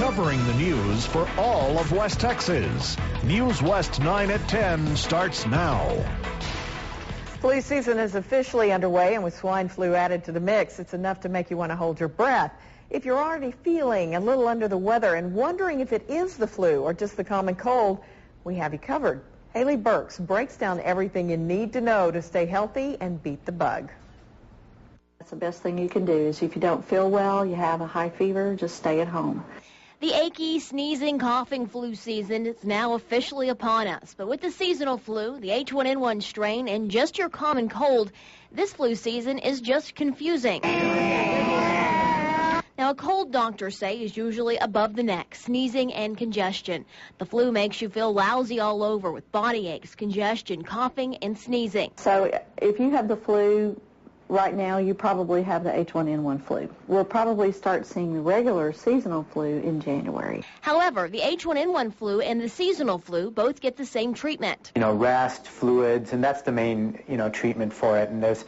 covering the news for all of West Texas. News West 9 at 10 starts now. Flu season is officially underway, and with swine flu added to the mix, it's enough to make you want to hold your breath. If you're already feeling a little under the weather and wondering if it is the flu or just the common cold, we have you covered. Haley Burks breaks down everything you need to know to stay healthy and beat the bug. That's the best thing you can do is if you don't feel well, you have a high fever, just stay at home. The achy, sneezing, coughing flu season is now officially upon us. But with the seasonal flu, the H1N1 strain, and just your common cold, this flu season is just confusing. Now, a cold, doctors say, is usually above the neck, sneezing and congestion. The flu makes you feel lousy all over with body aches, congestion, coughing, and sneezing. So if you have the flu right now, you probably have the H1N1 flu. We'll probably start seeing the regular seasonal flu in January. However, the H1N1 flu and the seasonal flu both get the same treatment. Rest, fluids, and that's the main, treatment for it. And there's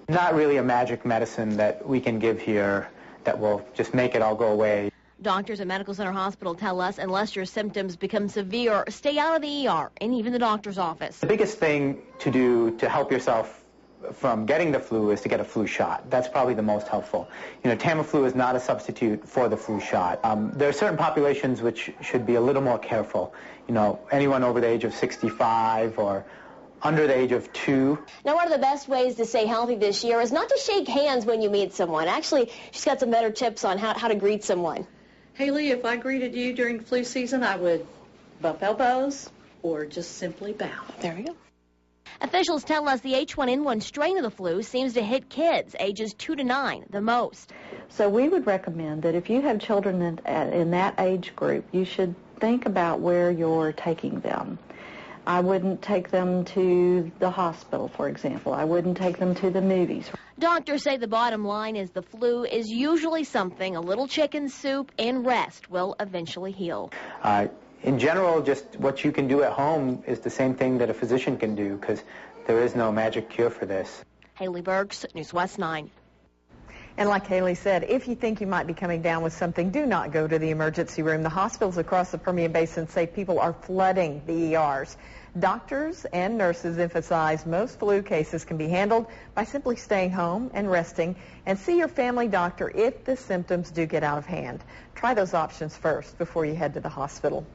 not really a magic medicine that we can give here that will just make it all go away. Doctors at Medical Center Hospital tell us unless your symptoms become severe, stay out of the ER and even the doctor's office. The biggest thing to do to help yourself from getting the flu is to get a flu shot. That's probably the most helpful. Tamiflu is not a substitute for the flu shot. There are certain populations which should be a little more careful. Anyone over the age of 65 or under the age of 2. Now, one of the best ways to stay healthy this year is not to shake hands when you meet someone. Actually, she's got some better tips on how to greet someone. Haley, if I greeted you during flu season, I would bump elbows or just simply bow. There we go. Officials tell us the H1N1 strain of the flu seems to hit kids ages 2 to 9 the most. So we would recommend that if you have children in that age group, you should think about where you're taking them. I wouldn't take them to the hospital, for example. I wouldn't take them to the movies. Doctors say the bottom line is the flu is usually something a little chicken soup and rest will eventually heal. In general, just what you can do at home is the same thing that a physician can do because there is no magic cure for this. Haley Burks, News West 9. And like Haley said, if you think you might be coming down with something, do not go to the emergency room. The hospitals across the Permian Basin say people are flooding the ERs. Doctors and nurses emphasize most flu cases can be handled by simply staying home and resting, and see your family doctor if the symptoms do get out of hand. Try those options first before you head to the hospital.